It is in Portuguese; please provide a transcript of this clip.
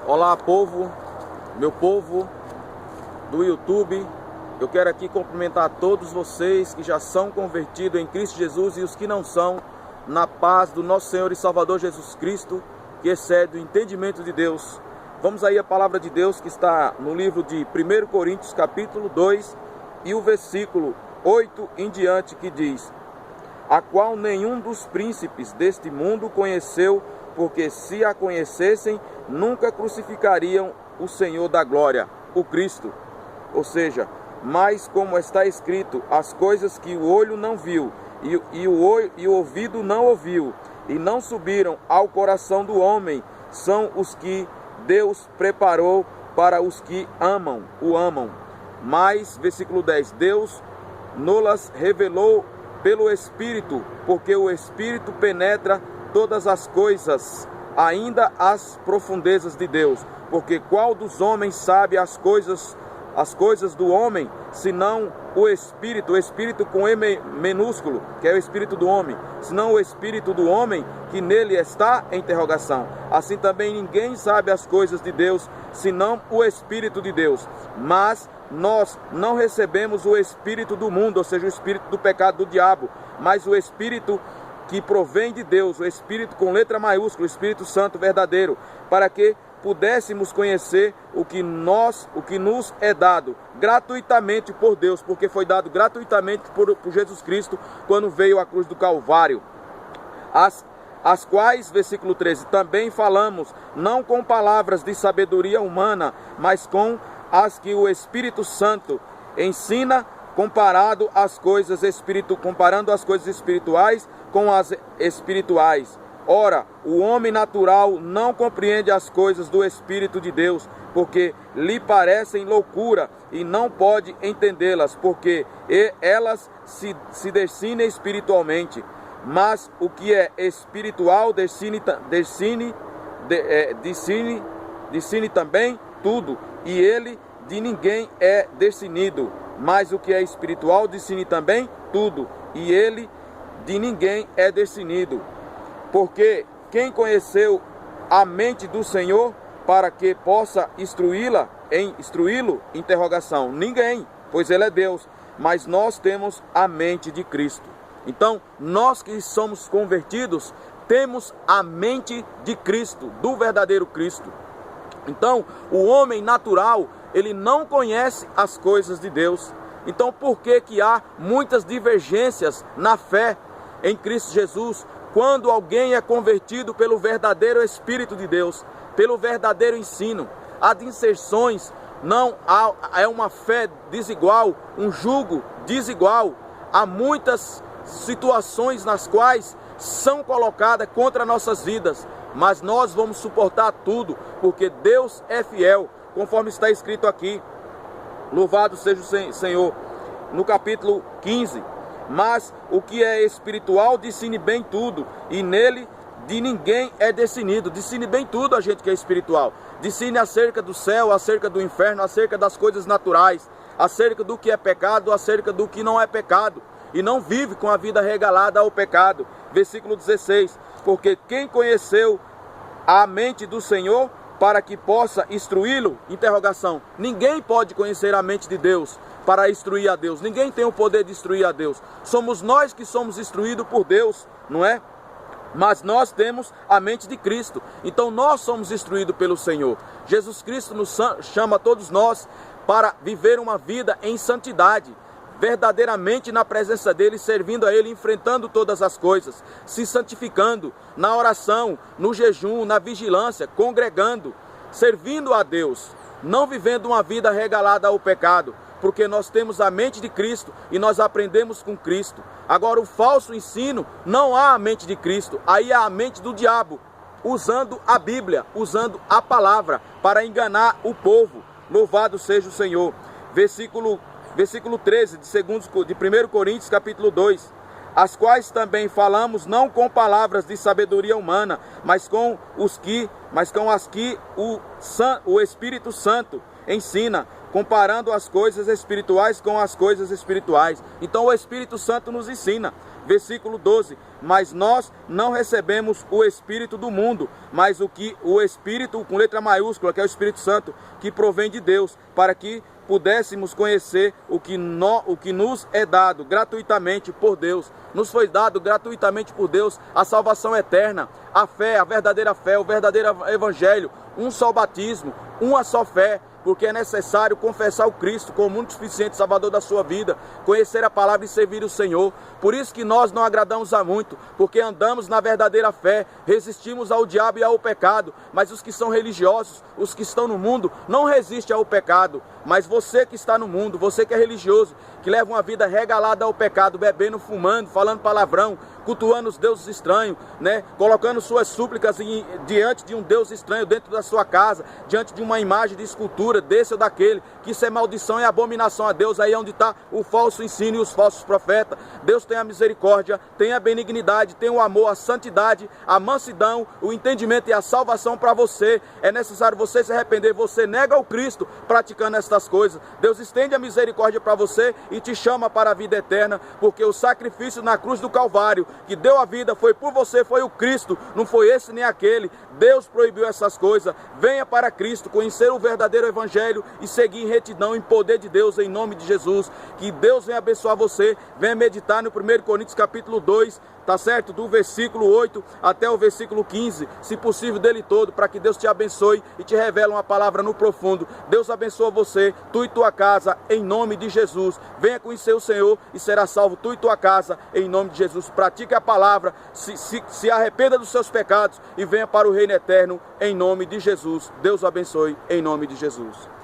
Olá, meu povo do YouTube. Eu quero aqui cumprimentar todos vocês que já são convertidos em Cristo Jesus e os que não são, na paz do nosso Senhor e Salvador Jesus Cristo, que excede o entendimento de Deus. Vamos aí a palavra de Deus que está no livro de 1 Coríntios capítulo 2 e o versículo 8 em diante, que diz: a qual nenhum dos príncipes deste mundo conheceu, porque se a conhecessem, nunca crucificariam o Senhor da glória, o Cristo. Ou seja, mas como está escrito, as coisas que o olho não viu, e o ouvido não ouviu, e não subiram ao coração do homem, são os que Deus preparou para os que o amam. Mas, versículo 10, Deus nos revelou pelo Espírito, porque o Espírito penetra todas as coisas, ainda as profundezas de Deus. Porque qual dos homens sabe as coisas do homem, senão o Espírito com E minúsculo, que é o Espírito do homem, senão o Espírito do homem que nele está, interrogação. Assim também ninguém sabe as coisas de Deus, senão o Espírito de Deus. Mas nós não recebemos o espírito do mundo, ou seja, o espírito do pecado do diabo, mas o Espírito que provém de Deus, o Espírito com letra maiúscula, o Espírito Santo verdadeiro, para que pudéssemos conhecer o que nos é dado gratuitamente por Deus, porque foi dado gratuitamente por Jesus Cristo quando veio à cruz do Calvário. As quais, versículo 13, também falamos, não com palavras de sabedoria humana, mas com as que o Espírito Santo ensina, comparando as coisas espirituais com as espirituais. Ora, o homem natural não compreende as coisas do Espírito de Deus, porque lhe parecem loucura, e não pode entendê-las, porque elas se discernem espiritualmente. Mas o que é espiritual discerne também tudo, e ele de ninguém é discernido. Mas o que é espiritual discerne também tudo, e ele de ninguém é discernido. Porque quem conheceu a mente do Senhor para que possa instruí-lo? Interrogação. Ninguém, pois ele é Deus, mas nós temos a mente de Cristo. Então, nós que somos convertidos, temos a mente de Cristo, do verdadeiro Cristo. Então, o homem natural, ele não conhece as coisas de Deus. Então, por que há muitas divergências na fé em Cristo Jesus, quando alguém é convertido pelo verdadeiro Espírito de Deus, pelo verdadeiro ensino? Há dissenções, é uma fé desigual, um jugo desigual. Há muitas situações nas quais são colocadas contra nossas vidas, mas nós vamos suportar tudo, porque Deus é fiel, conforme está escrito aqui. Louvado seja o Senhor. No capítulo 15, mas o que é espiritual discerne bem tudo, e nele de ninguém é discernido. Discerne bem tudo a gente que é espiritual. Discerne acerca do céu, acerca do inferno, acerca das coisas naturais, acerca do que é pecado, acerca do que não é pecado, e não vive com a vida regalada ao pecado. Versículo 16, porque quem conheceu a mente do Senhor para que possa instruí-lo? Interrogação. Ninguém pode conhecer a mente de Deus para instruir a Deus. Ninguém tem o poder de instruir a Deus. Somos nós que somos instruídos por Deus, não é? Mas nós temos a mente de Cristo. Então nós somos instruídos pelo Senhor. Jesus Cristo nos chama a todos nós para viver uma vida em santidade, verdadeiramente na presença dele, servindo a ele, enfrentando todas as coisas, se santificando na oração, no jejum, na vigilância, congregando, servindo a Deus, não vivendo uma vida regalada ao pecado, porque nós temos a mente de Cristo e nós aprendemos com Cristo. Agora, o falso ensino, não há a mente de Cristo, aí há a mente do diabo, usando a Bíblia, usando a palavra para enganar o povo. Louvado seja o Senhor. Versículo 13 de 1 Coríntios capítulo 2, as quais também falamos não com palavras de sabedoria humana, mas com as que o Espírito Santo ensina, comparando as coisas espirituais com as coisas espirituais. Então o Espírito Santo nos ensina. Versículo 12: mas nós não recebemos o Espírito do mundo, mas o Espírito com letra maiúscula, que é o Espírito Santo, que provém de Deus, para que pudéssemos conhecer o que nos é dado gratuitamente por Deus. Nos foi dado gratuitamente por Deus a salvação eterna, a fé, a verdadeira fé, o verdadeiro evangelho, um só batismo, uma só fé, porque é necessário confessar o Cristo como único suficiente Salvador da sua vida, conhecer a palavra e servir o Senhor. Por isso que nós não agradamos a muito, porque andamos na verdadeira fé, resistimos ao diabo e ao pecado, mas os que são religiosos, os que estão no mundo, não resistem ao pecado. Mas você que está no mundo, você que é religioso, que leva uma vida regalada ao pecado, bebendo, fumando, falando palavrão, cultuando os deuses estranhos, né? Colocando suas súplicas diante de um Deus estranho dentro da sua casa, diante de uma imagem de escultura desse ou daquele, que isso é maldição e abominação a Deus. Aí é onde está o falso ensino e os falsos profetas. Deus tem a misericórdia, tem a benignidade, tem o amor, a santidade, a mansidão, o entendimento e a salvação para você. É necessário você se arrepender. Você nega o Cristo praticando estas coisas. Deus estende a misericórdia para você e te chama para a vida eterna, porque o sacrifício na cruz do Calvário, que deu a vida, foi por você, foi o Cristo, não foi esse nem aquele. Deus proibiu essas coisas. Venha para Cristo, conhecer o verdadeiro evangelho e seguir em retidão, em poder de Deus, em nome de Jesus. Que Deus venha abençoar você. Venha meditar no 1 Coríntios capítulo 2, tá certo? Do versículo 8 até o versículo 15, se possível dele todo, para que Deus te abençoe e te revele uma palavra no profundo. Deus abençoa você, tu e tua casa, em nome de Jesus. Venha conhecer o Senhor e será salvo tu e tua casa, em nome de Jesus. Pratique a palavra, se arrependa dos seus pecados e venha para o reino eterno, em nome de Jesus. Deus o abençoe, em nome de Jesus.